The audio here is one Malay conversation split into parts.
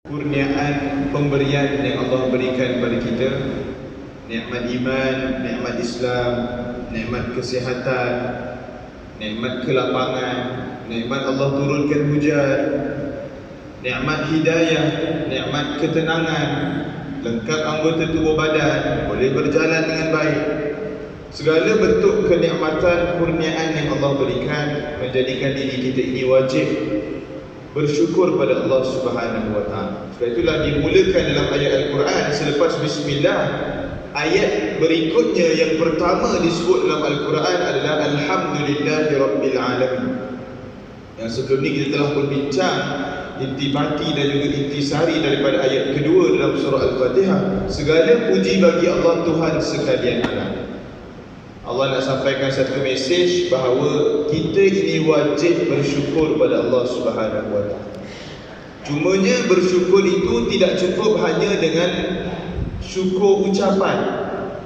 kurniaan pemberian yang Allah berikan kepada kita, nikmat iman, nikmat Islam, nikmat kesihatan, nikmat kelapangan, nikmat Allah turunkan hujan, nikmat hidayah, nikmat ketenangan, lengkap anggota tubuh badan, boleh berjalan dengan baik. Segala bentuk kenikmatan kurniaan yang Allah berikan menjadikan diri kita ini wajib bersyukur pada Allah Subhanahu wa taala. Sebab itulah dimulakan dalam ayat Al-Quran selepas bismillah, ayat berikutnya yang pertama disebut dalam Al-Quran adalah Alhamdulillahirabbil alamin. Yang sebelum ni kita telah berbincang intibati dan juga intisari daripada ayat kedua dalam surah Al-Fatihah. Segala puji bagi Allah Tuhan sekalian alam. Allah nak sampaikan satu mesej bahawa kita ini wajib bersyukur pada Allah Subhanahu wa taala. Cumanya bersyukur itu tidak cukup hanya dengan syukur ucapan.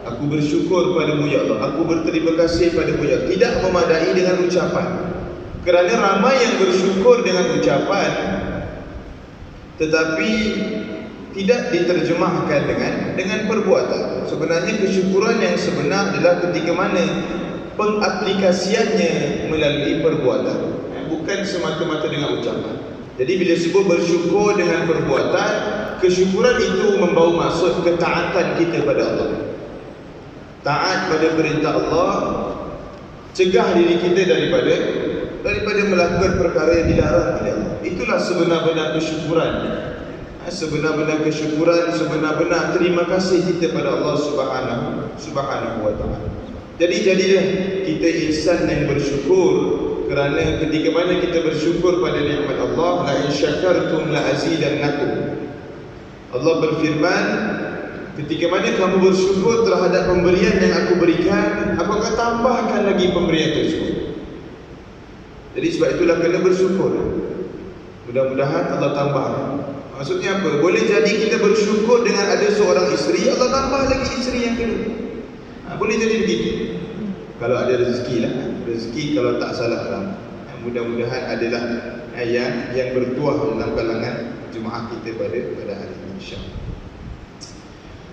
Aku bersyukur padamu ya Allah, aku berterima kasih padamu ya Allah. Tidak memadai dengan ucapan. Kerana ramai yang bersyukur dengan ucapan tetapi tidak diterjemahkan dengan perbuatan. Sebenarnya kesyukuran yang sebenar adalah ketika mana pengaplikasiannya melalui perbuatan, bukan semata-mata dengan ucapan. Jadi bila sebut bersyukur dengan perbuatan, kesyukuran itu membawa maksud ketaatan kita pada Allah. Taat pada perintah Allah, cegah diri kita daripada melakukan perkara yang dilarang oleh Allah. Itulah sebenar-benar kesyukuran. Sebenar-benar kesyukuran, sebenar-benar terima kasih kita pada Allah Subhanahu wa taala. Jadi jadilah kita insan yang bersyukur, kerana ketika mana kita bersyukur pada nikmat Allah, la in syakartum la azidannakum. Allah berfirman, ketika mana kamu bersyukur terhadap pemberian yang aku berikan, aku akan tambahkan lagi pemberian tersebut. Jadi sebab itulah kena bersyukur. Mudah-mudahan Allah tambah. Maksudnya apa? Boleh jadi kita bersyukur dengan ada seorang isteri, Allah tambah lagi isteri yang kedua. Boleh jadi begitu. Kalau ada rezeki lah. Rezeki kalau tak salah lah. Mudah-mudahan adalah yang bertuah dalam kalangan jemaah kita pada hari ini, insya-Allah.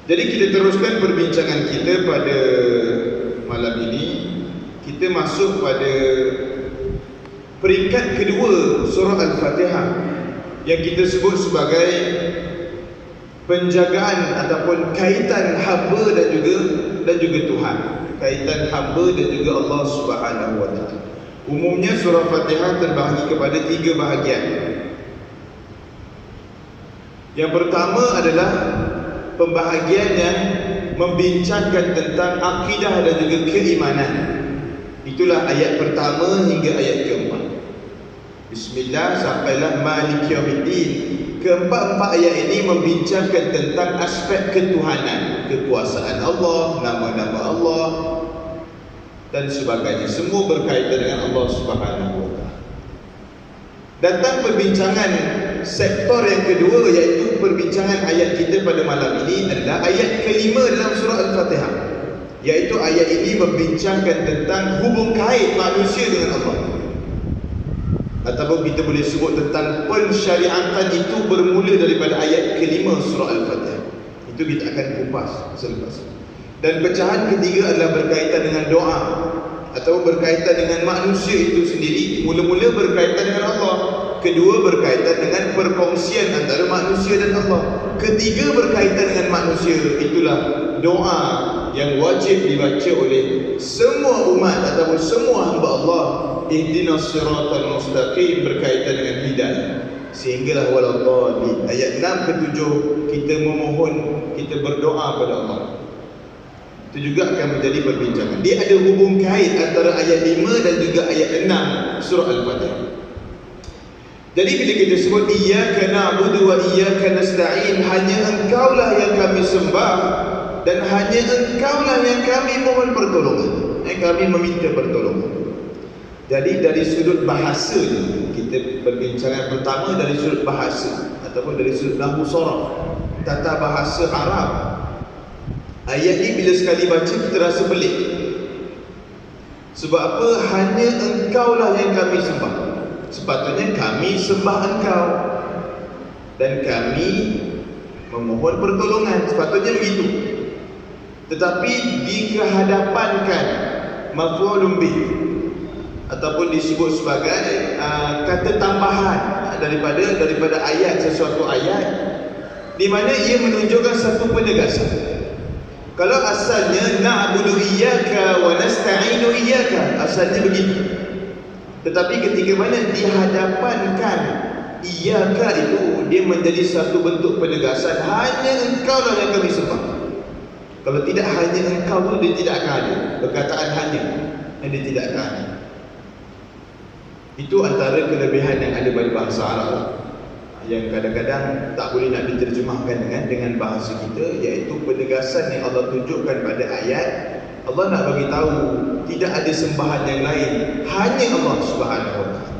Jadi kita teruskan perbincangan kita pada malam ini. Kita masuk pada peringkat kedua surah Al-Fatihah yang kita sebut sebagai penjagaan ataupun kaitan hamba dan juga Tuhan. Kaitan hamba dan juga Allah Subhanahu wa taala. Umumnya surah Fatihah terbahagi kepada 3 bahagian. Yang pertama adalah pembahagian yang membincangkan tentang akidah dan juga keimanan. Itulah ayat pertama hingga ayat keempat. Bismillah sampailah Malik Yaumiddin. Keempat-empat ayat ini membincangkan tentang aspek ketuhanan, kekuasaan Allah, nama-nama Allah dan sebagainya. Semua berkaitan dengan Allah Subhanahu wa taala. Datang perbincangan sektor yang kedua, iaitu perbincangan ayat kita pada malam ini adalah ayat kelima dalam surah Al-Fatihah. Iaitu ayat ini membincangkan tentang hubung kait manusia dengan Allah. Ataupun kita boleh sebut tentang pensyariatan itu bermula daripada ayat kelima surah Al-Fatihah. Itu kita akan kupas selepas. Dan pecahan ketiga adalah berkaitan dengan doa atau berkaitan dengan manusia itu sendiri. Mula-mula berkaitan dengan Allah, kedua berkaitan dengan perkongsian antara manusia dan Allah, ketiga berkaitan dengan manusia. Itulah doa yang wajib dibaca oleh semua umat ataupun semua hamba Allah. Ihdinas siratal mustaqim, berkaitan dengan hidayah. Sehinggalah waladhdallin. Ayat 6 ke 7 kita memohon, kita berdoa pada Allah. Itu juga akan menjadi perbincangan. Dia ada hubung kait antara ayat 5 dan juga ayat 6 surah Al-Fatihah. Jadi bila kita sebut iyyaka na'budu wa iyyaka nasta'in, hanya engkaulah yang kami sembah dan hanya engkaulah yang kami mohon pertolongan. Kami meminta pertolongan. Jadi dari sudut bahasa ni, kita perbincangan pertama dari sudut bahasa ataupun dari sudut nahwu sharaf, tata bahasa Arab. Ayat ni bila sekali baca kita rasa pelik. Sebab apa? Hanya engkaulah yang kami sembah. Sepatutnya kami sembah engkau. dan kami memohon pertolongan. Sepatutnya begitu. Tetapi dikehadapankan maf'ulun bih ataupun disebut sebagai kata tambahan daripada ayat, sesuatu ayat, di mana ia menunjukkan satu penegasan. Kalau asalnya na'budu iyyaka wa nasta'inu iyyaka, asalnya begitu. Tetapi ketika mana dihadapankan iyyaka itu, dia menjadi satu bentuk penegasan, hanya engkau lah yang kami sembah. Kalau tidak hanya engkau tu, dia tidak akan ada. Perkataan hanya, dia tidak akan ada. Itu antara kelebihan yang ada pada bahasa Arab yang kadang-kadang tak boleh nak diterjemahkan dengan bahasa kita, iaitu penegasan yang Allah tunjukkan pada ayat. Allah nak bagi tahu tidak ada sembahan yang lain, hanya Allah Subhanahu wa taala.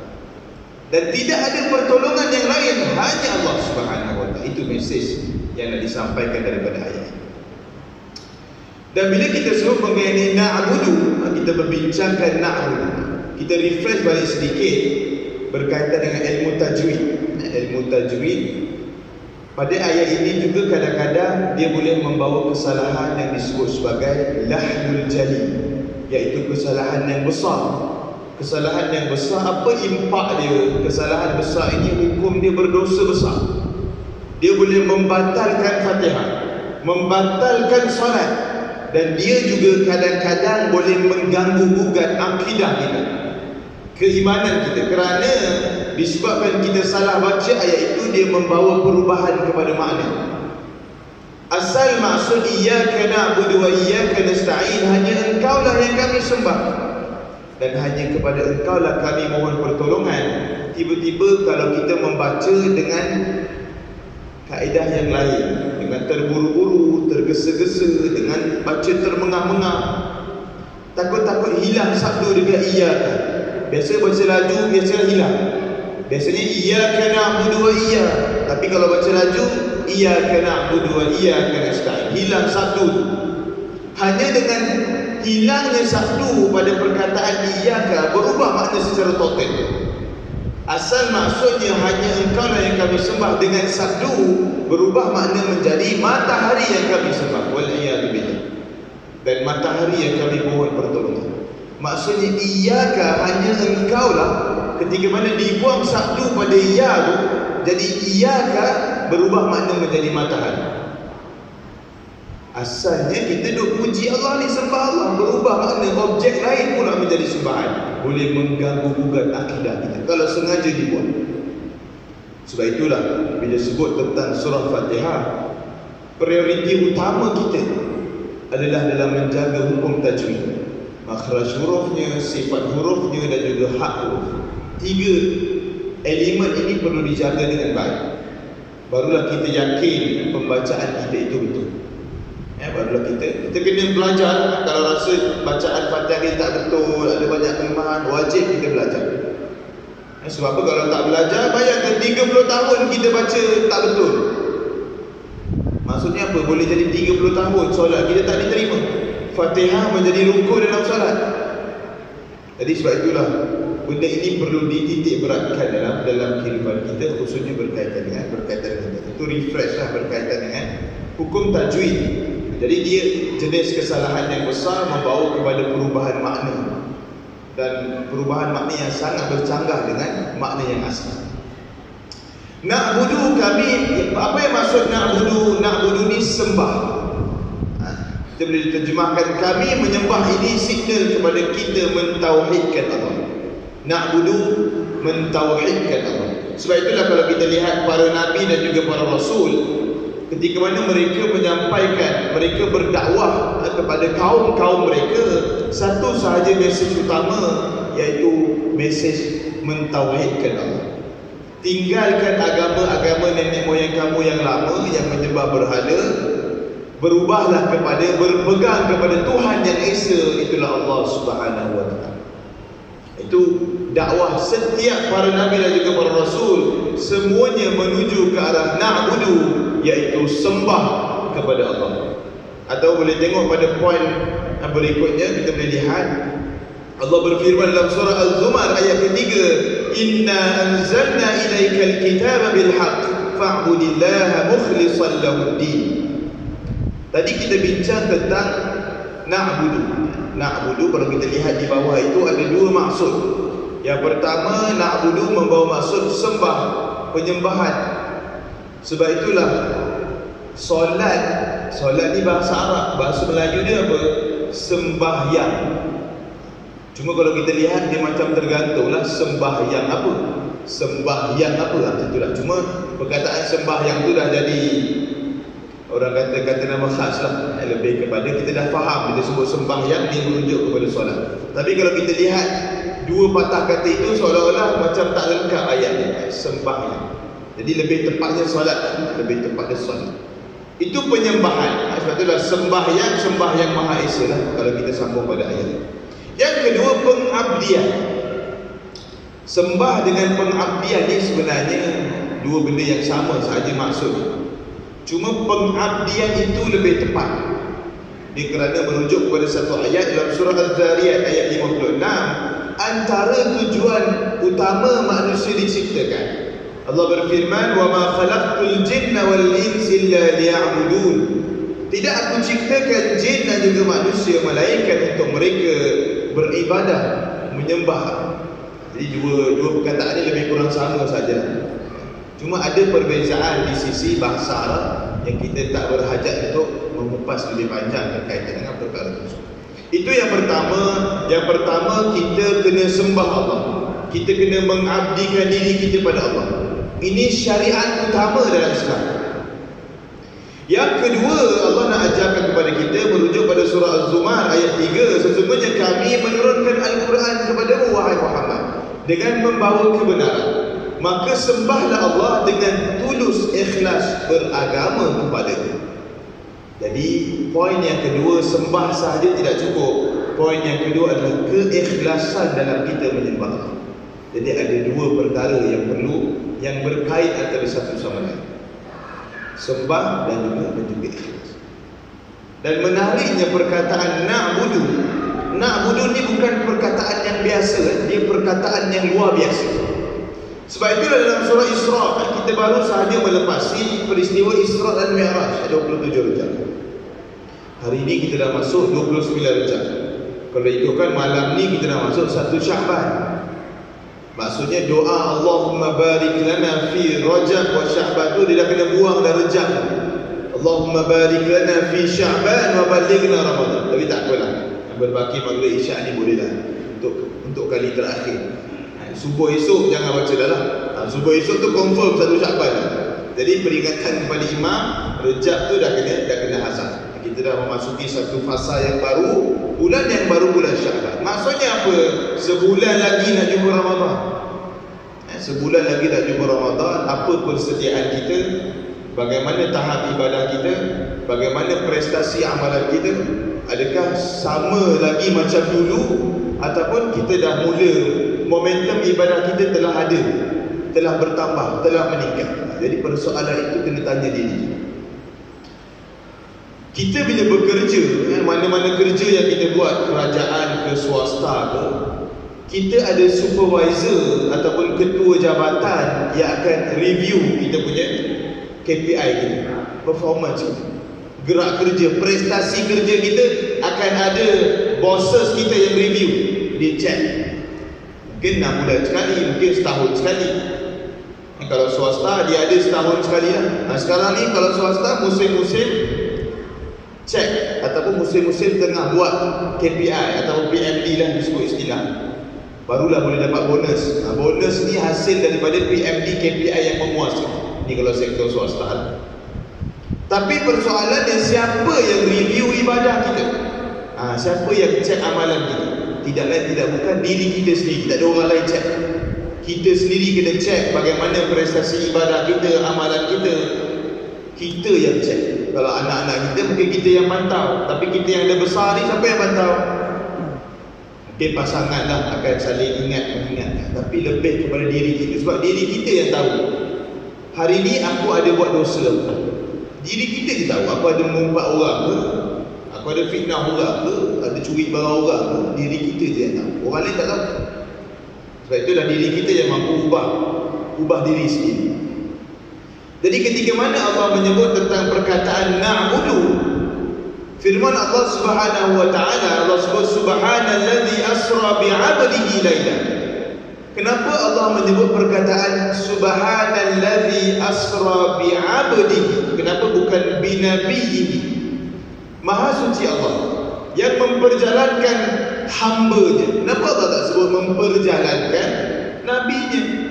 Dan tidak ada pertolongan yang lain, hanya Allah Subhanahu wa taala. Itu mesej yang nak disampaikan daripada ayat. Dan bila kita sebut mengenai na'budu, kita berbincangkan na'budu, kita refresh balik sedikit berkaitan dengan ilmu tajwid. Ilmu tajwid pada ayat ini juga kadang-kadang dia boleh membawa kesalahan yang disebut sebagai lahnul jali, iaitu kesalahan yang besar. Kesalahan yang besar, apa impak dia? Kesalahan besar ini hukum dia berdosa besar. Dia boleh membatalkan Fatihah, membatalkan solat, dan dia juga kadang-kadang boleh mengganggu gugat akidah kita, keimanan kita, kerana disebabkan kita salah baca ayat itu, dia membawa perubahan kepada makna. Asal maksud iyyaka na'budu wa iyyaka nasta'in, hanya engkau lah yang kami sembah dan hanya kepada engkau lah kami mohon pertolongan. Tiba-tiba kalau kita membaca dengan kaedah yang lain, dengan terburu-buru, tergesa-gesa, dengan baca termengah-mengah, takut-takut hilang sabdu dekat iyyaka. Biasa baca laju, biasa hilang. Biasanya iyyaka na'budu wa iyyaka, tapi kalau baca laju iyyaka na'budu wa iyyaka nasta'in, hilang sabdu. Hanya dengan hilangnya sabdu pada perkataan iyyaka berubah makna secara total. Asal maksudnya hanya engkau lah yang kami sembah, dengan sabdu berubah makna menjadi matahari yang kami sembah, wal iyad billah, dan matahari yang kami mohon pertolongan. Maksudnya iyyaka, hanya engkau lah. Ketika mana dibuang sabdu pada iya tu, jadi iyyaka berubah makna menjadi matahari. Asalnya kita duk puji Allah ni, sembah Allah, berubah makna objek lain pula menjadi sembahan, boleh mengganggu gugat akidah kita kalau sengaja dibuat. Sebab itulah bila sebut tentang surah Fatihah, prioriti utama kita adalah dalam menjaga hukum tajwid, makhraj hurufnya, sifat hurufnya, dan juga hak huruf. 3 elemen ini perlu dijaga dengan baik, barulah kita yakin pembacaan kita itu betul. Barulah kita kena belajar. Kalau rasa bacaan Fatihah kita tak betul, ada banyak kelemahan, wajib kita belajar. Sebab apa? Kalau tak belajar, bayangkan 30 tahun kita baca tak betul. Maksudnya apa? Boleh jadi 30 tahun solat kita tak diterima, Fatihah menjadi rukun dalam solat. Jadi sebab itulah benda ini perlu dititik beratkan dalam kehidupan kita, khususnya berkaitan dengan itu refresh lah berkaitan dengan hukum tajwid. Jadi dia jenis kesalahan yang besar membawa kepada perubahan makna, dan perubahan makna yang sangat bercanggah dengan makna yang asli. Na'budu, kami, apa yang maksud na'budu? Na'budu ni sembah. Kita boleh diterjemahkan kami menyembah, ini signal kepada kita mentauhidkan Allah. Na'budu, mentauhidkan Allah. Sebab itulah kalau kita lihat para nabi dan juga para rasul, ketika mana mereka menyampaikan, mereka berdakwah kepada kaum-kaum mereka, satu sahaja mesej utama, iaitu mesej mentauhidkan Allah. Tinggalkan agama-agama nenek moyang kamu yang lama yang menyembah berhala, berubahlah kepada, berpegang kepada Tuhan yang Esa, itulah Allah Subhanahu wa taala. Itu dakwah setiap para nabi dan juga para rasul, semuanya menuju ke arah na'budu, iaitu sembah kepada Allah. Atau boleh tengok pada poin berikutnya, kita boleh lihat Allah berfirman dalam surah Al-Zumar ayat ketiga, inna anzalna ilaikal kitaba bilhaq fa'budillaha mukhlishan lahuddin. Tadi kita bincang tentang na'budu. Kalau kita lihat di bawah itu ada dua maksud. Yang pertama, na'budu membawa maksud sembah, penyembahan. Sebab itulah solat ni bahasa Arab, bahasa Melayu dia apa? Sembahyang. Cuma kalau kita lihat dia macam tergantunglah sembahyang apa? Sembahyang apa? Itulah. Cuma perkataan sembahyang tu dah jadi orang kata nama khas lah. Lebih kepada kita dah faham bila sebut sembahyang ni merujuk kepada solat. Tapi kalau kita lihat dua patah kata itu seolah-olah macam tak lengkap ayatnya. Sembahyang. Jadi lebih tepatnya solat, lebih tepatnya solat. Itu penyembahan. Sebab itulah sembahyang Maha Esa lah kalau kita sambung pada ayat. Yang kedua, pengabdian. Sembah dengan pengabdian ni sebenarnya dua benda yang sama sahaja maksudnya. Cuma pengabdian itu lebih tepat. Dia kerana merujuk kepada satu ayat dalam surah Al-Zariyat ayat 56. Antara tujuan utama manusia diciptakan, Allah berfirman, "Wa ma khalaqtul jinna wal insa illa liya'budun." Tidak aku ciptakan jin dan juga manusia, malaikat untuk mereka beribadah, menyembah. Jadi dua perkataan ini lebih kurang sama saja. Cuma ada perbezaan di sisi bahasa Arab yang kita tak berhajat untuk mengupas lebih panjang berkaitan dengan perkara tersebut. Itu yang pertama. Yang pertama, kita kena sembah Allah. Kita kena mengabdikan diri kita pada Allah. Ini syariat utama dalam Islam. Yang kedua, Allah nak ajarkan kepada kita merujuk pada surah Az-Zumar ayat 3. Sesungguhnya kami menurunkan Al-Quran kepadamu wahai Muhammad dengan membawa kebenaran. Maka sembahlah Allah dengan tulus ikhlas beragama kepada-Nya. Jadi poin yang kedua, sembah sahaja tidak cukup. Poin yang kedua adalah keikhlasan dalam kita menyembah Allah. Jadi ada dua perkara yang perlu, yang berkait antara satu sama lain. Sembah dan juga ikhlas. Dan menariknya perkataan na'budu ni bukan perkataan yang biasa, dia perkataan yang luar biasa. Sebab itulah dalam surah Isra kita baru sahaja melepasi peristiwa Isra dan Mi'raj 27 rejab. Hari ini kita dah masuk 29 rejab. Kalau ikutkan malam ni kita dah masuk 1 Sya'ban. Maksudnya doa Allahumma barik lana fi Rajab wa Sya'ban tu dia dah kena buang dah Rejab. Allahumma barik lana fi Sya'ban wa balighna Ramadan. Tapi tak apalah. Berbaki maghrib isyak ni boleh dah. Untuk kali terakhir. Subuh esok jangan baca dah lah. Subuh esok tu confirm 1 Sya'ban. Jadi peringatan kepada imam, Rejab tu dah kena hazard. Kita dah memasuki satu fasa yang baru, bulan yang baru, bulan Sya'ban. Maksudnya apa? Sebulan lagi nak jumpa Ramadan. Sebulan lagi nak jumpa Ramadan. Apa persediaan kita? Bagaimana tahap ibadah kita? Bagaimana prestasi amalan kita? Adakah sama lagi macam dulu? Ataupun kita dah mula, momentum ibadah kita telah ada, telah bertambah, telah meningkat. Jadi persoalan itu kena tanya diri kita bila bekerja, mana-mana kerja yang kita buat, kerajaan ke swasta ke, kita ada supervisor ataupun ketua jabatan yang akan review kita punya KPI kita, performance kita, gerak kerja, prestasi kerja kita. Akan ada bosses kita yang review, dia check. Mungkin 6 bulan sekali, mungkin setahun sekali. Kalau swasta dia ada setahun sekali lah. Sekarang ni kalau swasta musim-musim check, ataupun musim-musim tengah buat KPI atau PMD lah disebut istilah, barulah boleh dapat bonus. Bonus ni hasil daripada PMD KPI yang memuaskan. Ni kalau sektor swasta. Tapi persoalannya siapa yang review ibadah kita? Siapa yang check amalan kita? Tidak lain tidak bukan diri kita sendiri. Tidak ada orang lain check. Kita sendiri kena check bagaimana prestasi ibadah kita, amalan kita. Kita yang check. Kalau anak-anak kita mungkin kita yang pantau, tapi kita yang dah besar ni siapa yang pantau? Mungkin pasangan lah akan saling mengingatkan. Tapi lebih kepada diri kita. Sebab diri kita yang tahu. Hari ni aku ada buat dosa. Diri kita je tahu. Aku ada mengumpat orang ke, aku ada fitnah orang ke, ada curi barang orang ke. Diri kita je yang tahu. Orang lain tak tahu. Sebab itulah diri kita yang mampu ubah diri sendiri. Jadi ketika mana Allah menyebut tentang perkataan na'budu, firman Allah Subhanahu wa taala, Allah sebut subhanallazi asra bi'abdihi lailan. Kenapa Allah menyebut perkataan subhanallazi asra bi'abdihi? Kenapa bukan binabiyhi? Maha suci Allah yang memperjalankan hamba-Nya. Kenapa Allah tak sebut memperjalankan nabi-Nya?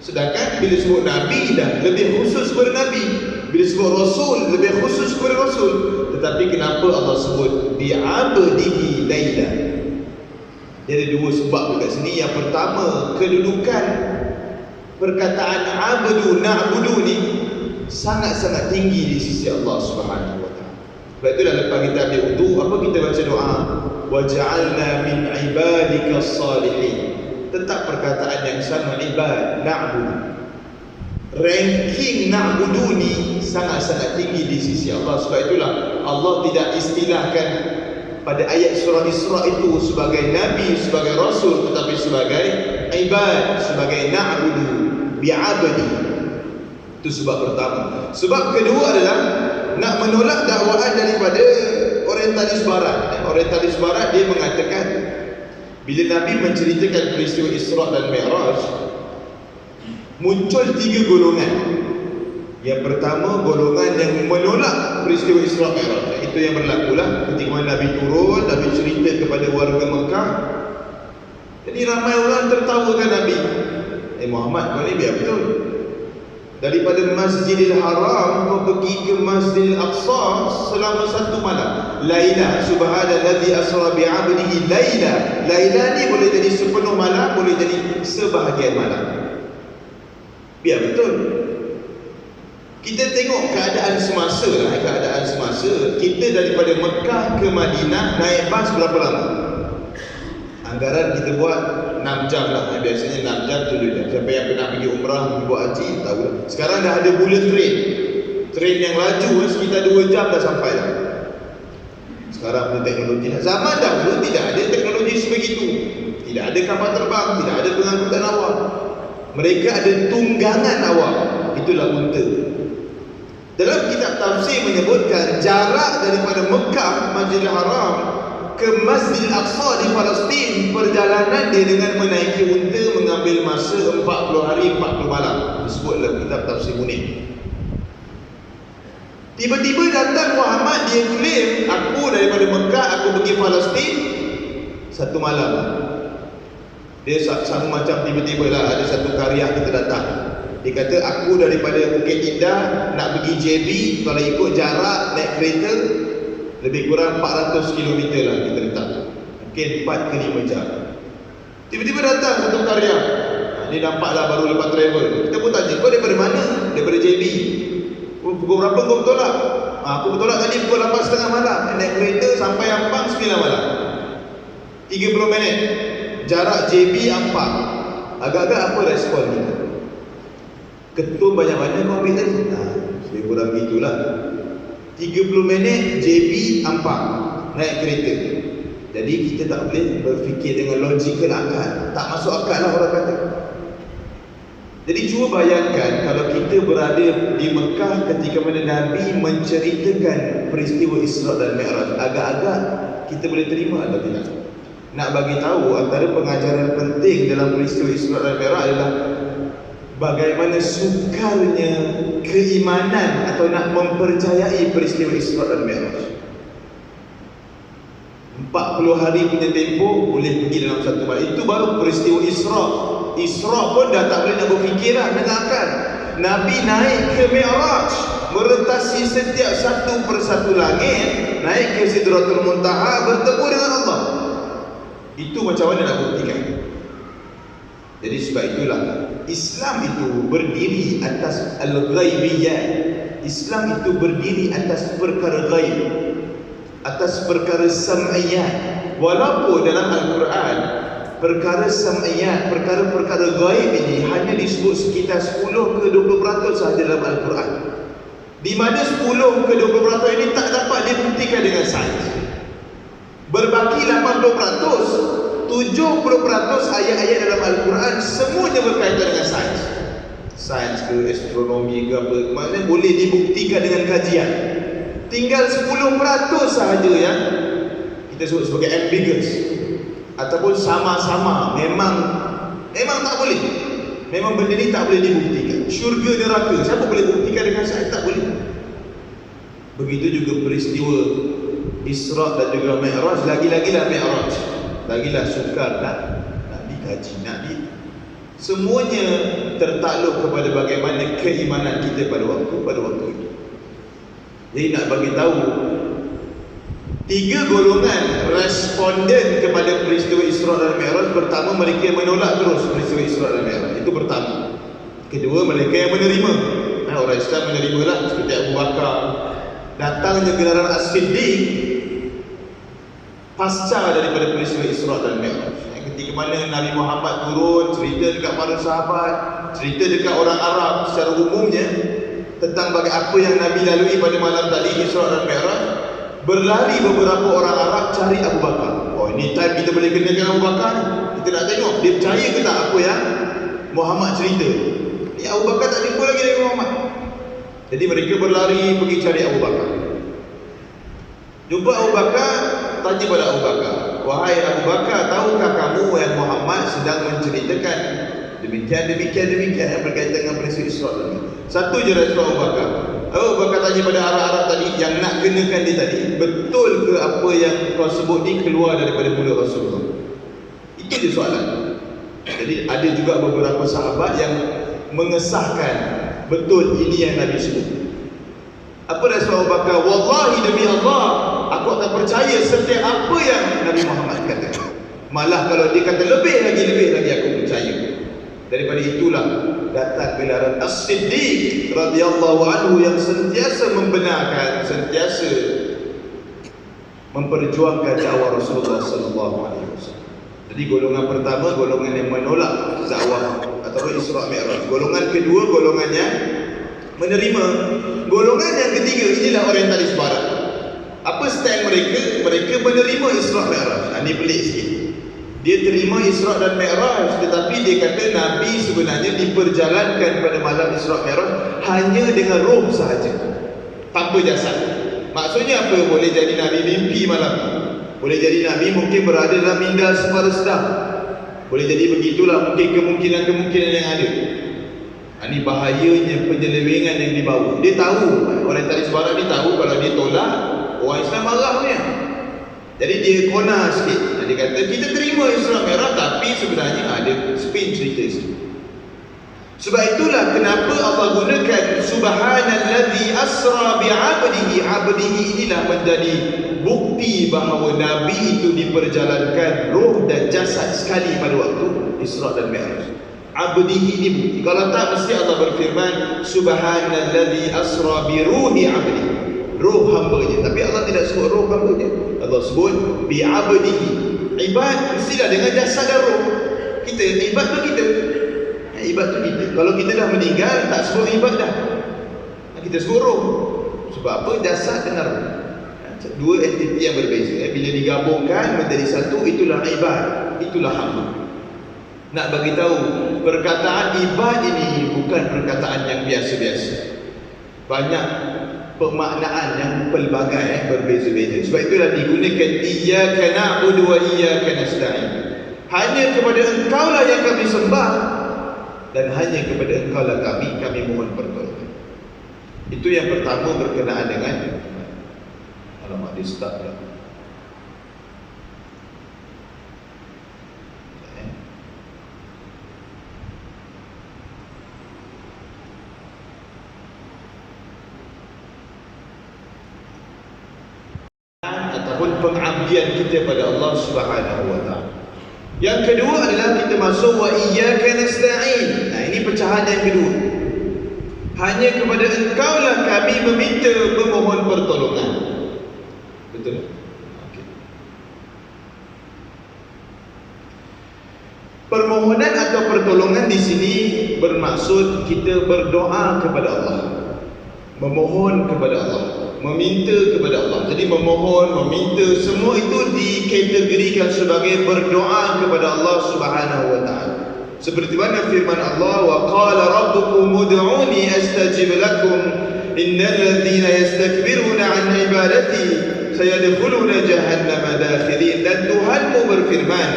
Sedangkan bila sebut nabi dah lebih khusus kepada nabi, bila sebut rasul lebih khusus kepada rasul. Tetapi kenapa Allah sebut bi'abdihi lailan? Dia ada dua sebab dekat sini. Yang pertama, kedudukan perkataan abdu, na'budu ni sangat-sangat tinggi di sisi Allah Subhanahu wa taala. Sebab itulah lepas kita ambil wudu, apa kita baca doa? Waj'alna min ibadikas salihin. Tetap perkataan yang sama, ibad, na'budu. Ranking na'budu ni sangat-sangat tinggi di sisi Allah. Sebab itulah Allah tidak istilahkan pada ayat surah Isra itu sebagai nabi, sebagai rasul, tetapi sebagai ibad, sebagai na'budu bi'abdi. Itu sebab pertama. Sebab kedua adalah nak menolak dakwaan daripada orientalis barat. Orientalis barat dia mengatakan bila Nabi menceritakan peristiwa Isra dan Mi'raj, muncul tiga golongan. Yang pertama, golongan yang menolak peristiwa Isra Mi'raj. Itu yang berlaku lah ketika Nabi turun, Nabi cerita kepada warga Mekah. Jadi ramai orang tertawakan Nabi. Muhammad, kau ni biar betul. Daripada Masjidil Haram kau pergi ke Masjidil Aqsa selama satu malam. Laila, subhanallazi asra bi'abdihi laila. Laila ni boleh jadi sepenuh malam, boleh jadi sebahagian malam. Biar betul. Kita tengok keadaan semasa lah, keadaan semasa. Kita daripada Mekah ke Madinah naik bas berapa lama? Anggaran kita buat 6 jam lah. Biasanya 6 jam, 7 jam. Siapa yang pernah pergi umrah, buat haji, tahu lah. Sekarang dah ada bullet train. Train yang laju sekitar 2 jam dah sampai lah. Sekarang punya teknologi lah. Zaman dahulu tidak ada teknologi sebegitu. Tidak ada kapal terbang, tidak ada pengangkutan awak. Mereka ada tunggangan awak. Itulah unta. Dalam kitab tafsir menyebutkan jarak daripada Mekah, Masjidil Haram ke Masjidil Aqsa di Palestin, perjalanan dia dengan menaiki unta mengambil masa 40 hari 40 malam. Disebut dalam kitab tafsir Munir. Tiba-tiba datang Muhammad, dia claim aku daripada Mekah aku pergi Palestin 1 malam. Dia sama macam tiba-tiba lah ada satu karya kita datang. Dia kata aku daripada Bukit Indah nak pergi JB, kalau ikut jarak naik kereta lebih kurang 400 km lah kita letak. Mungkin 4 ke 5 jam. Tiba-tiba datang satu karya. Dia nampaklah baru lepas travel. Kita pun tanya, kau daripada mana? Daripada JB. Pukul berapa kau bertolak? Aku bertolak tadi pukul 8.30 malam. Naik kereta sampai Ampang 9 malam. 30 minit. Jarak JB Ampang. Agak-agak apa respon kita? Ketum banyak mana kau ambil tadi? Lebih kurang begitulah. 30 minit JB Ampang naik kereta. Jadi kita tak boleh berfikir dengan logikal akal. Tak masuk akal lah orang kata. Jadi cuba bayangkan kalau kita berada di Mekah ketika mana Nabi menceritakan peristiwa Isra dan Mi'raj, agak-agak kita boleh terima atau tidak? Nak bagi tahu antara pengajaran penting dalam peristiwa Isra dan Mi'raj adalah bagaimana sukarnya keimanan atau nak mempercayai peristiwa Isra dan Mi'raj. 40 hari punya tempoh boleh pergi dalam satu malam. Itu baru peristiwa Isra. Isra pun dah tak boleh nak berfikir lah, dengarkan. Nabi naik ke Mi'raj, merentasi setiap satu persatu langit, naik ke Sidratul Muntaha, bertemu dengan Allah. Itu macam mana nak buktikan? Jadi sebab itulah Islam itu berdiri atas al-ghaibiyah. Islam itu berdiri atas perkara ghaib, atas perkara sam'iyat. Walaupun dalam Al-Quran perkara sam'iyat, perkara-perkara ghaib ini hanya disebut sekitar 10 ke 20% sahaja dalam Al-Quran. Di mana 10 ke 20% ini tak dapat dibuktikan dengan sains. Berbaki 80%, 70% ayat-ayat dalam Al-Quran semuanya berkaitan dengan sains. sains ke astronomi ke apa, maknanya boleh dibuktikan dengan kajian. Tinggal 10% sahaja yang kita sebut sebagai ambiguous ataupun sama-sama memang tak boleh. Memang benda ni tak boleh dibuktikan. Syurga neraka, siapa boleh buktikan dengan sains? Tak boleh. Begitu juga peristiwa Isra' dan juga Mi'raj, lagi-lagilah Mi'raj, lagilah sukar nak dikaji, semuanya tertakluk kepada bagaimana keimanan kita pada waktu itu. Jadi nak bagi tahu 3 golongan responden kepada peristiwa Isra' dan Mi'raj. Pertama, mereka yang menolak terus peristiwa Isra' dan Mi'raj, itu pertama. Kedua, mereka yang menerima. Orang Islam menerimalah, seperti Abu Bakar. Datangnya gelaran As-Siddiq pasca daripada peristiwa Isra' dan Mi'raj, ketika mana Nabi Muhammad turun, cerita dekat para sahabat, cerita dekat orang Arab secara umumnya tentang apa yang Nabi lalui pada malam tadi Isra' dan Mi'raj. Berlari beberapa orang Arab cari Abu Bakar. Oh, ini time kita boleh kenakan Abu Bakar. Kita nak tengok dia percaya ke tak apa yang Muhammad cerita. Ni Abu Bakar tak jumpa lagi dengan Muhammad. Jadi mereka berlari pergi cari Abu Bakar. Jumpa Abu Bakar, tanya pada Abu Bakar, wahai Abu Bakar, tahukah kamu yang Muhammad sedang menceritakan demikian yang berkaitan dengan peristiwa Isra' dan Mi'raj? Satu je respon Abu Bakar. Abu Bakar tanya pada Arab-Arab tadi yang nak kenakan dia tadi, betul ke apa yang kau sebut ni keluar daripada mulut Rasulullah? Itu je soalan. Jadi ada juga beberapa sahabat yang mengesahkan betul ini yang Nabi sebut. Apa respon Abu Bakar? Wallahi demi Allah, aku tak percaya setiap apa yang Nabi Muhammad kata. Malah kalau dia kata lebih lagi aku percaya. Daripada itulah datang gelaran As-Siddiq radhiyallahu anhu yang sentiasa membenarkan, sentiasa memperjuangkan dakwah Rasulullah sallallahu alaihi wasallam. Jadi golongan pertama, golongan yang menolak dakwah atau Isra' Mi'raj. Golongan kedua, golongan yang menerima. Golongan yang ketiga, inilah orientalis barat. Apa stand mereka? Mereka menerima Isra' Mi'raj. Ini pelik sikit. Dia terima Isra' dan Mi'raj, tetapi dia kata Nabi sebenarnya diperjalankan pada malam Isra' Mi'raj hanya dengan roh sahaja, tanpa jasad. Maksudnya apa? Boleh jadi Nabi mimpi malam, boleh jadi Nabi mungkin berada dalam minda separuh. Boleh jadi begitulah mungkin kemungkinan yang ada. Ini bahayanya penyelewengan yang dibawa. Dia tahu, orientalis barat ni tahu kalau dia tolak, orang Islam marah punya. Jadi dia kona sikit. Dia kata kita terima Isra' Mi'raj, tapi sebenarnya ada spin cerita sikit. Sebab itulah kenapa Allah gunakan subhanallazi asra bi'abdihi. Abdihi inilah menjadi bukti bahawa Nabi itu diperjalankan roh dan jasad sekali pada waktu Isra' dan Mi'raj. Abdihi ini bukti. Kalau tak, mesti Allah berfirman subhanallazi asra bi ruhi abdihi, roh hamba-Nya. Tapi Allah tidak sebut roh hamba-Nya. Allah sebut bi abdihi. Ibad mestilah dengan jasad dan roh. Kita ibad tu kita. Ibad tu kita. Kalau kita dah meninggal, tak sebut ibad dah. Kita sebut roh. Sebab apa? Jasad dengan roh. Dua entiti yang berbeza. Bila digabungkan menjadi satu, itulah ibad, itulah hamba. Nak bagi tahu, perkataan ibad ini bukan perkataan yang biasa-biasa. Banyak pemaknaan yang pelbagai, berbeza-beza. Sebab itulah digunakan iyyaka na'budu wa iyyaka nasta'in. Hanya kepada Engkau lah yang kami sembah, dan hanya kepada Engkau lah kami mohon pertolongan. Itu yang pertama berkenaan dengan alamak dia start lah. Ataupun pengabdian kita pada Allah Subhanahu wa taala. Yang kedua adalah kita masuk wa iyyaka nasta'in. Nah, ini pecahan yang kedua. Hanya kepada Engkau lah kami memohon pertolongan. Betul? Okey. Permohonan atau pertolongan di sini bermaksud kita berdoa kepada Allah, memohon kepada Allah, meminta kepada Allah. Jadi memohon, meminta, semua itu dikategorikan sebagai berdoa kepada Allah Subhanahu wa taala. Seperti mana firman Allah, wa qala rabbukum ud'uni astajib lakum innal ladzina yastakbiruna an ibadati sayadkhuluna jahannama dakhirin. Dan Tuhanmu berfirman,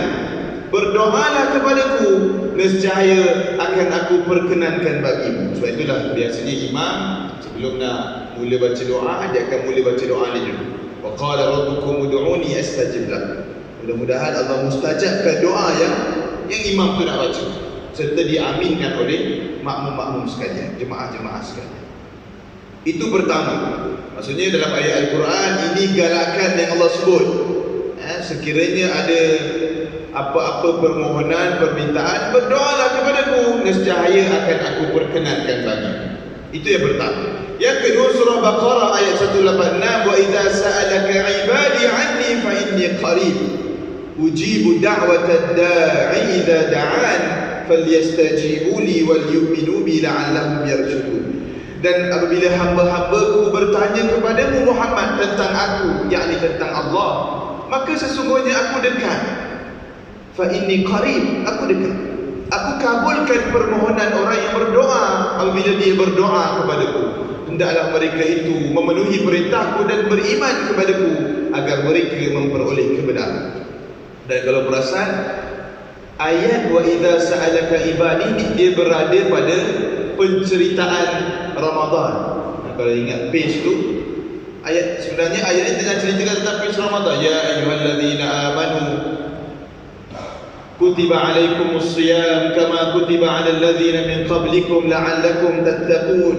berdoalah kepadaku, nescaya akan aku perkenankan bagimu. Sebab itulah biasanya imam sebelum nak mula baca doa, dia akan mula baca doa ni dulu. Wa qala rabbukum ud'uni astajib lakum. Mudah-mudahan Allah mustajabkan doa yang imam tu nak baca, serta diaminkan oleh makmum-makmum sekalian, jemaah-jemaah sekalian. Itu pertama. Maksudnya dalam ayat Al-Quran ini galakan yang Allah sebut. Sekiranya ada apa-apa permohonan, permintaan, berdoalah kepadaku, nescaya akan aku perkenankan bagimu. Itu yang pertama. Yang kedua, surah Baqarah ayat 186, wa idza sa'alaka 'ibadi 'anni fa inni qarib ujibu da'watad da'i idza da'an falyastajibu li wal yu'minu bi la'allahum yarshudun. Dan apabila hamba-hambaku bertanya kepadamu Muhammad tentang aku, yakni tentang Allah, maka sesungguhnya aku dekat. Fa inni qarib, aku dekat. Aku kabulkan permohonan orang yang berdoa apabila dia berdoa kepadaku. Hendaklah mereka itu memenuhi perintahku dan beriman kepadaku agar mereka memperoleh kebenaran. Dan kalau perasan, ayat wa idza sa'alaka ibadi ni dia berada pada penceritaan Ramadan. Kalau ingat page tu, ayat sebenarnya ayat ini tengah ceritakan tentang page Ramadan. Ya ayyuhalladzina amanu kutiba alaikumus siyam kama kutiba alal ladzina min qablikum la'allakum tattaqun.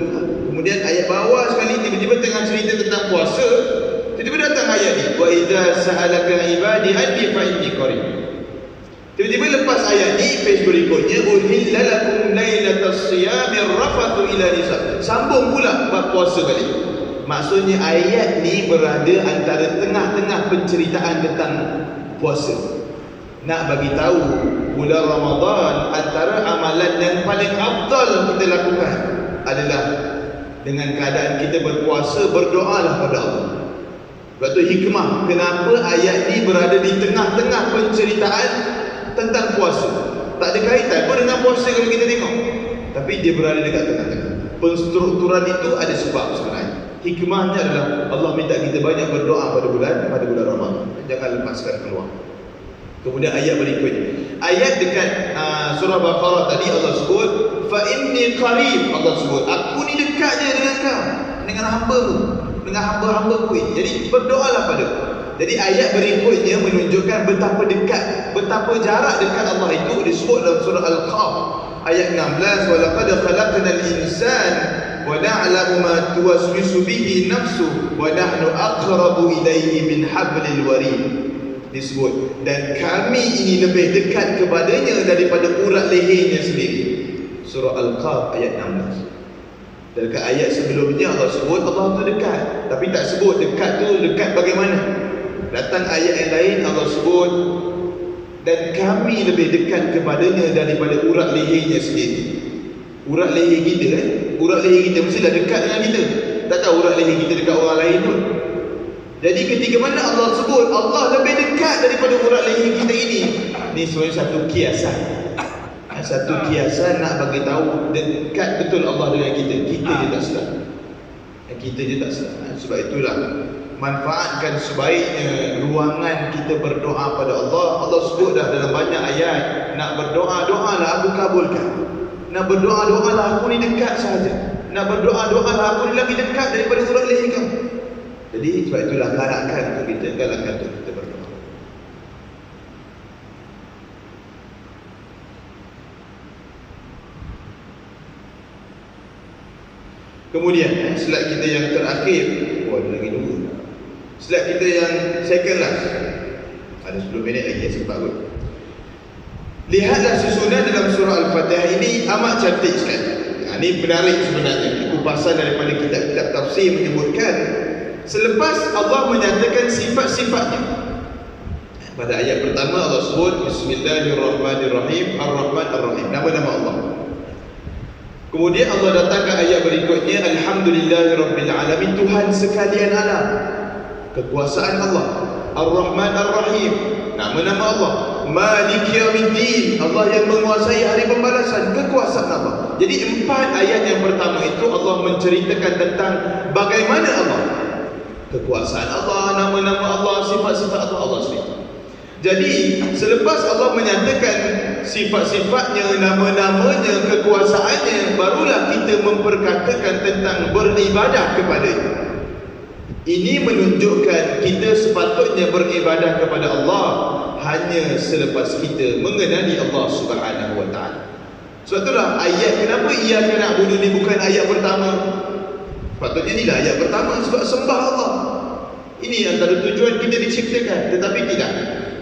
Kemudian ayat bawah sekali tiba-tiba tengah cerita tentang puasa, tiba-tiba datang ayat ni, wa idza sa'alaka ibadi anni fa inni qarib. Tiba-tiba lepas ayat ni, page berikutnya, uhilla lakum lailatas siyamir rafathu ila nisa. Sambung pula bab puasa balik. Maksudnya ayat ni berada antara tengah-tengah penceritaan tentang puasa. Nak bagi tahu bulan Ramadan antara amalan yang paling afdal kita lakukan adalah dengan keadaan kita berpuasa, berdoalah pada Allah. Sebab tu hikmah kenapa ayat ni berada di tengah-tengah penceritaan tentang puasa. Tak ada kaitan pun dengan puasa kalau kita tengok, tapi dia berada dekat tengah-tengah. Penstrukturan itu ada sebab sebenarnya. Hikmahnya adalah Allah minta kita banyak berdoa pada bulan Ramadan. Jangan lepaskan keluar. Kemudian ayat berikutnya, ayat dekat surah Baqarah tadi Allah sebut fa inni qarib. Allah sebut aku ni dekat je dengan kau, dengan hamba-Mu, dengan hamba-hamba-Ku. Jadi berdoalah padaku. Jadi ayat berikutnya menunjukkan betapa dekat, betapa jarak dekat Allah itu disebut dalam surah Al-Qaf ayat 16, wa laqad khalaqnal insana wa na'lamu ma tuwaswisu bihi nafsuhu wa nahnu aqrabu ilayhi min hablil warid. Disebut, dan kami ini lebih dekat kepadanya daripada urat lehernya sendiri. Surah Al-Qaf ayat 16. Dan dekat ayat sebelumnya Allah sebut Allah tu dekat, tapi tak sebut dekat tu dekat bagaimana. Datang ayat yang lain Allah sebut dan kami lebih dekat kepadanya daripada urat lehernya sendiri. Urat leher kita urat leher kita mestilah dekat dengan kita. Tak tahu urat leher kita dekat orang lain pun. Jadi ketika mana Allah sebut Allah lebih dekat daripada urat leher kita ini sebenarnya satu kiasan. Satu kiasan nak bagi tahu dekat betul Allah dengan kita. Kita je tak sedar. Kita je tak sedar. Sebab itulah manfaatkan sebaiknya ruangan kita berdoa pada Allah. Allah sebut dah dalam banyak ayat, nak berdoa, doalah aku kabulkan. Nak berdoa, doalah aku ni dekat sahaja. Nak berdoa, doalah aku ni lagi dekat daripada urat leher kamu. Jadi sebab itulah galakkan untuk kita berdoa. Kemudian slide kita yang terakhir, ada lagi 2. Slide kita yang second last, ada 10 minit lagi, sempat kot. Lihatlah susunan dalam surah Al-Fatihah ini amat cantik sekali. Ini menarik sebenarnya. Kupasan daripada kitab-kitab tafsir menyebutkan selepas Allah menyatakan sifat-sifatnya, pada ayat pertama Allah sebut Bismillahirrahmanirrahim, Ar-Rahman Ar-Rahim, nama-nama Allah. Kemudian Allah datangkan ayat berikutnya, Alhamdulillahirabbil alamin, Tuhan sekalian alam, kekuasaan Allah. Ar-Rahman Ar-Rahim, nama-nama Allah. Malik Yaumiddin, Allah yang menguasai hari pembalasan, kekuasaan Allah. Jadi 4 ayat yang pertama itu Allah menceritakan tentang bagaimana Allah, kekuasaan Allah, nama-nama Allah, sifat-sifat Allah, Allah sendiri. Jadi selepas Allah menyatakan sifat-sifatnya, nama-namanya, kekuasaannya, barulah kita memperkatakan tentang beribadah kepada-Nya. Ini menunjukkan kita sepatutnya beribadah kepada Allah hanya selepas kita mengenali Allah Subhanahu wa taala. Sebab itulah ayat kenapa iyyaka na'budu ni bukan ayat pertama. Patutnya inilah ayat pertama sebab sembah Allah. Ini antara tujuan kita diciptakan, tetapi tidak.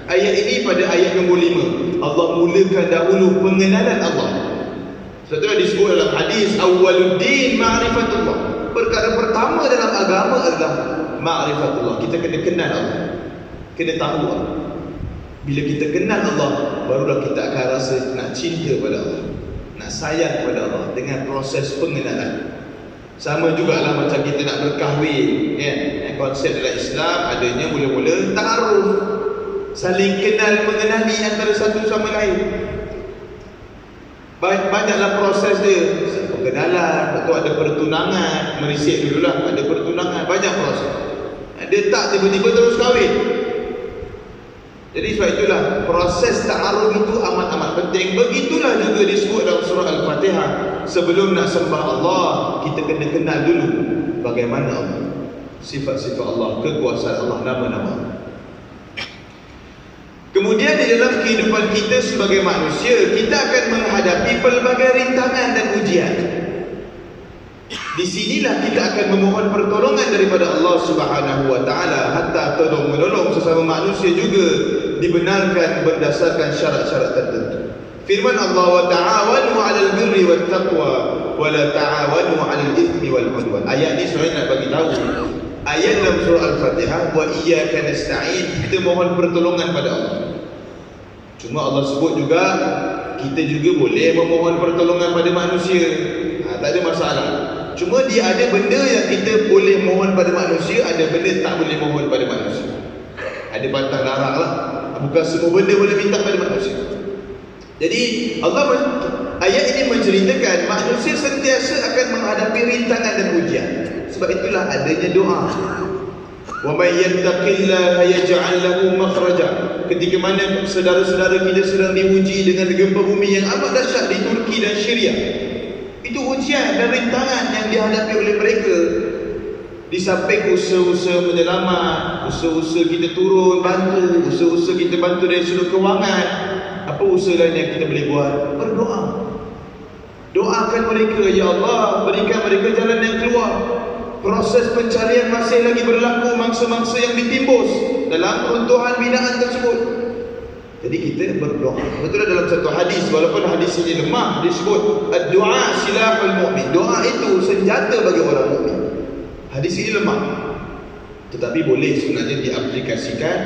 Ayat ini pada ayat nombor 5 Allah mulakan dahulu pengenalan Allah. Sebab itulah disebut dalam hadis awwaluddin ma'rifatullah. Perkara pertama dalam agama adalah ma'rifatullah. Kita kena kenal Allah, kena tahu Allah. Bila kita kenal Allah, barulah kita akan rasa nak cinta pada Allah, nak sayang pada Allah dengan proses pengenalan. Sama jugalah macam kita nak berkahwin, kan? Konsep dalam Islam adanya mula-mula ta'aruf, saling kenal mengenali antara satu sama lain. Banyaklah proses dia, pengenalan, lepas tu ada pertunangan, merisik dululah, ada pertunangan, banyak proses. Dia tak tiba-tiba terus kahwin. Jadi sebab itulah proses ta'aruf itu amat-amat penting. Begitulah juga disebut dalam surah Al-Fatihah. Sebelum nak sembah Allah, kita kena kenal dulu bagaimana Allah, sifat-sifat Allah, kekuasaan Allah, nama-nama. Kemudian di dalam kehidupan kita sebagai manusia, kita akan menghadapi pelbagai rintangan dan ujian. Di sinilah kita akan memohon pertolongan daripada Allah Subhanahu wa taala. Hatta tolong menolong sesama manusia juga dibenarkan berdasarkan syarat-syarat tertentu. Firman Allah, wa ta'awanu 'alal birri wat taqwa wa la ta'awanu 'alal itsmi wal 'udwan. Ayat ni sebenarnya nak bagi tahu, ayat dalam surah Al-Fatihah, wa iyyaka nasta'in, kita mohon pertolongan pada Allah. Cuma Allah sebut juga kita juga boleh memohon pertolongan pada manusia. Tak ada masalah. Cuma dia ada benda yang kita boleh mohon pada manusia, ada benda tak boleh mohon pada manusia. Ada pantang larang lah. Bukan semua benda boleh minta pada manusia. Jadi ayat ini menceritakan manusia sentiasa akan menghadapi rintangan dan ujian. Sebab itulah adanya doa. Wa may yattaqillaha yaj'al lahu makhraja. Ketika mana saudara-saudara kita sedang diuji dengan gempa bumi yang amat dahsyat di Turki dan Syria, itu ujian dan rintangan yang dihadapi oleh mereka. Di samping usaha-usaha menyelamat, usaha-usaha kita turun bantu, usaha-usaha kita bantu dari sudut kewangan, apa usaha lain yang kita boleh buat? Berdoa. Doakan mereka, ya Allah, berikan mereka jalan yang keluar. Proses pencarian masih lagi berlaku, mangsa-mangsa yang ditimbus dalam runtuhan binaan tersebut. Jadi kita berdoa. Betul dalam satu hadis, walaupun hadis ini lemah, disebut ad-du'a silahul mu'min. Doa itu senjata bagi orang mukmin. Hadis ini lemah, tetapi boleh sebenarnya diaplikasikan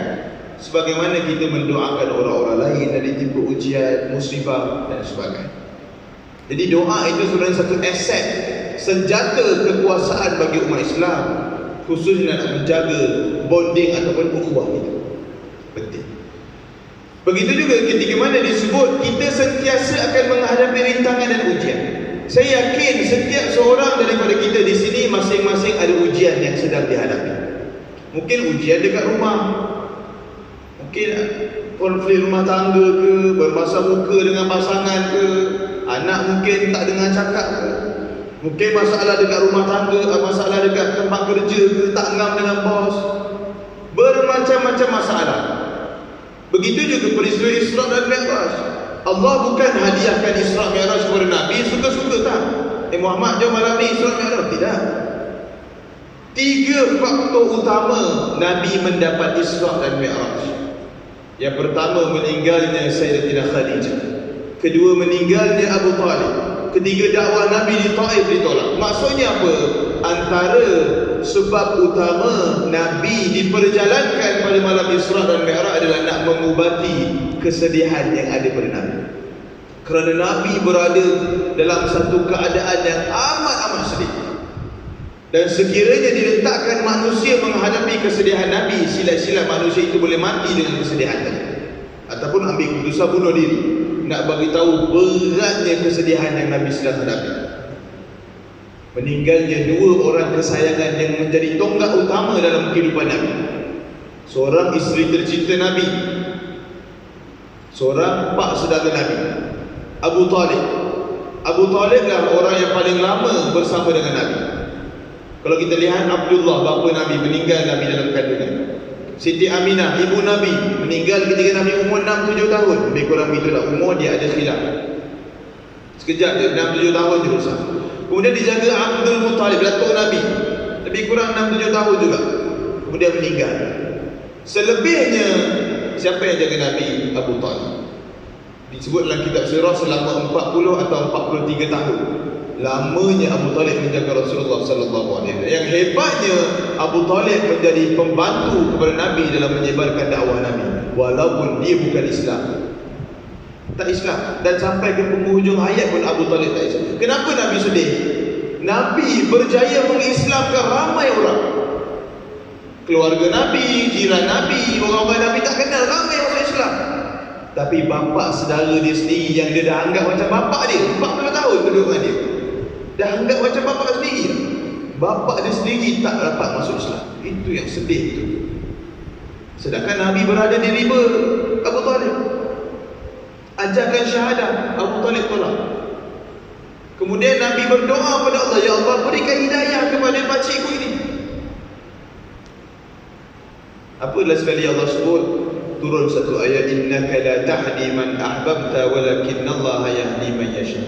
sebagaimana kita mendoakan orang-orang lain yang ditimpa ujian, musibah dan sebagainya. Jadi doa itu sebenarnya satu aset, senjata kekuasaan bagi umat Islam, khususnya nak menjaga bonding ataupun ukhuwah itu. Penting. Begitu juga ketika mana disebut kita sentiasa akan menghadapi rintangan dan ujian. Saya yakin setiap seorang daripada kita di sini masing-masing ada ujian yang sedang dihadapi. Mungkin ujian dekat rumah, mungkin konflik rumah tangga ke, bermasa muka dengan pasangan ke, anak mungkin tak dengar cakap ke, mungkin masalah dekat rumah tangga, masalah dekat tempat kerja ke, tak ngam dengan bos, bermacam-macam masalah. Begitu juga peristiwa Isra dan Mi'raj. Allah bukan hadiahkan Isra Mi'raj kepada Nabi suka-suka tak? Muhammad jom malam ni Isra Mi'raj. Tidak. 3 faktor utama Nabi mendapat Isra dan Mi'raj. Yang pertama, meninggalnya Sayyidatina Khadijah. Kedua, meninggalnya Abu Talib. Ketiga, dakwah Nabi di Taif ditolak. Maksudnya apa? Antara sebab utama Nabi diperjalankan pada malam Isra dan Mi'raj adalah nak mengubati kesedihan yang ada pada Nabi. Kerana Nabi berada dalam satu keadaan yang amat-amat sedih. Dan sekiranya diletakkan manusia menghadapi kesedihan Nabi, sila-sila manusia itu boleh mati dengan kesedihan tadi. ataupun ambil keputusan bunuh diri, nak bagi tahu beratnya kesedihan yang Nabi sedang hadapi. Meninggalnya dua orang kesayangan yang menjadi tonggak utama dalam kehidupan Nabi. Seorang isteri tercinta Nabi, seorang pak saudara Nabi, Abu Talib. Abu Talib lah orang yang paling lama bersama dengan Nabi. Kalau kita lihat Abdullah bapa Nabi, meninggal Nabi dalam kandungan. Siti Aminah ibu Nabi, meninggal ketika Nabi umur 6-7 tahun. Lebih kurang begitulah umur dia, ada khilaf. Sekejap je 6-7 tahun je rosak. Kemudian dijaga Abdul Muttalib, datuk Nabi, lebih kurang 6-7 tahun juga. Kemudian meninggal. Selebihnya siapa yang jaga Nabi? Abu Talib. Disebut dalam kitab sirah selama 40 atau 43 tahun. Lamanya Abu Talib menjaga Rasulullah sallallahu alaihi wasallam. Yang hebatnya Abu Talib menjadi pembantu kepada Nabi dalam menyebarkan dakwah Nabi, walaupun dia bukan Islam. Tak Islam, dan sampai ke penghujung hayat pun Abu Talib tak Islam. Kenapa Nabi sedih? Nabi berjaya mengislamkan ramai orang. Keluarga Nabi, jiran Nabi, orang-orang Nabi tak kenal, ramai orang Islam. Tapi bapa saudara dia sendiri yang dia dah anggap macam bapa dia, 40 tahun duduk dengan dia, dah anggap macam bapa sendiri, bapa dia sendiri tak dapat masuk Islam. Itu yang sedih tu. Sedangkan Nabi berada di riba Abu Talib, ajarkan syahadah, Abu Talib tolak. Kemudian Nabi berdoa pada Allah, ya Allah berikan hidayah kepada pakcikku ini. Apalah sekali Allah sebut, turun satu ayat, innaka la tahdi man ahbabta walakinallaha yahdi man yasha.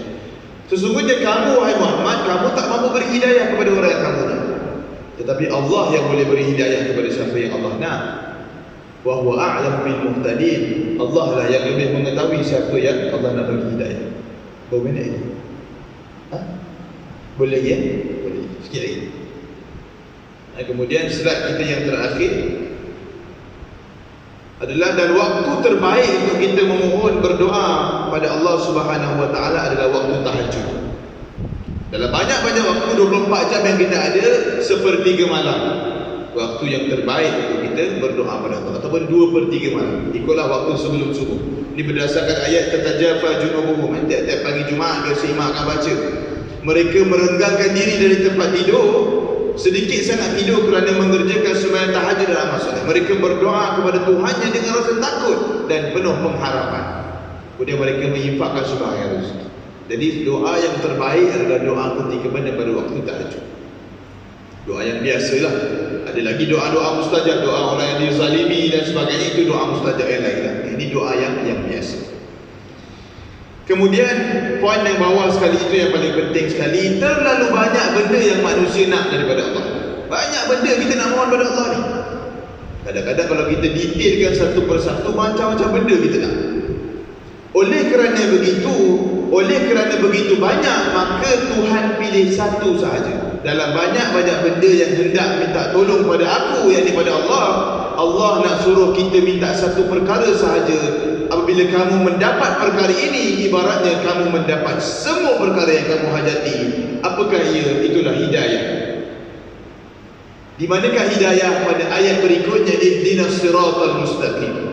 Sesungguhnya kamu wahai Muhammad, kamu tak mampu beri hidayah kepada orang yang kamu nak, tetapi Allah yang boleh beri hidayah kepada siapa yang Allah nak. Wa huwa a'lam bil muhtadin. Allah lah yang lebih mengetahui siapa yang Allah nak bagi hidayah. Berapa minit ni? Boleh ya? Boleh. Sikit lagi. Kemudian slide kita yang terakhir adalah, dan waktu terbaik untuk kita memohon berdoa pada Allah Subhanahu wa taala adalah waktu tahajud. Dalam banyak-banyak waktu 24 jam yang kita ada, sepertiga malam waktu yang terbaik untuk kita berdoa pada Allah, ataupun 2/3 malam. Ikutlah waktu sebelum subuh. Ini berdasarkan ayat tatajafa junubuhum. Tiap-tiap pagi Jumaat dia seimak akan baca, mereka merenggangkan diri dari tempat tidur, sedikit sangat tidur kerana mengerjakan sembahyang tahajud dan amal soleh. Mereka berdoa kepada Tuhannya dengan rasa takut dan penuh pengharapan. Kemudian mereka menginfakkan sembahyang rezeki. Jadi doa yang terbaik adalah doa ketika mana pada waktu tahajud. Doa yang biasalah. Ada lagi doa-doa mustajab, doa orang yang dizalimi dan sebagainya, itu doa mustajab yang lain lah. Ini doa yang biasa. Kemudian poin yang bawah sekali itu yang paling penting sekali, terlalu banyak benda yang manusia nak daripada Allah. Banyak benda kita nak mohon pada Allah ni. Kadang-kadang kalau kita detailkan satu persatu, macam-macam benda kita nak. Oleh kerana begitu banyak, maka Tuhan pilih satu sahaja. Dalam banyak-banyak benda yang hendak minta tolong pada aku, yang daripada Allah, Allah nak suruh kita minta satu perkara sahaja. Apabila kamu mendapat perkara ini, ibaratnya kamu mendapat semua perkara yang kamu hajati. Apakah ia? Itulah hidayah. Di manakah hidayah? Pada ayat berikutnya, ihdinas siratal mustaqim.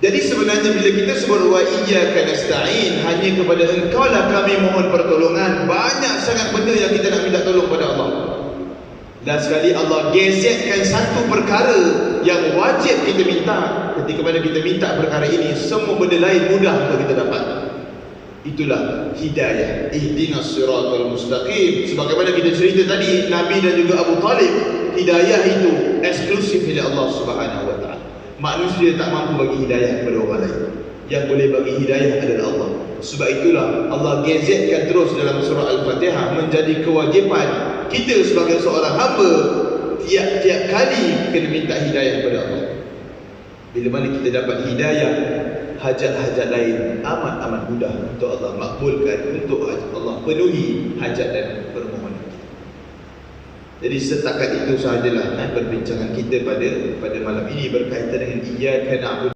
Jadi sebenarnya bila kita sebut wa iyyaka nasta'in, hanya kepada Engkau lah kami mohon pertolongan, banyak sangat benda yang kita nak minta tolong pada Allah. Dan sekali Allah gezetkan satu perkara yang wajib kita minta. Ketika mana kita minta perkara ini, semua benda lain mudah untuk kita dapat. Itulah hidayah. Ihdinas siratal mustaqim. Sebagaimana kita cerita tadi, Nabi dan juga Abu Talib, hidayah itu eksklusif dari Allah Subhanahu wa taala. Manusia tak mampu bagi hidayah kepada orang lain. Yang boleh bagi hidayah adalah Allah. Sebab itulah Allah gezetkan terus dalam surah Al-Fatihah menjadi kewajipan kita sebagai seorang hamba tiap-tiap kali kena minta hidayah kepada Allah. Bila mana kita dapat hidayah, hajat-hajat lain amat-amat mudah untuk Allah makbulkan, untuk Allah penuhi hajat dan permohonan kita. Jadi setakat itu sahajalah perbincangan kita pada malam ini berkaitan dengan iyyaka na'budu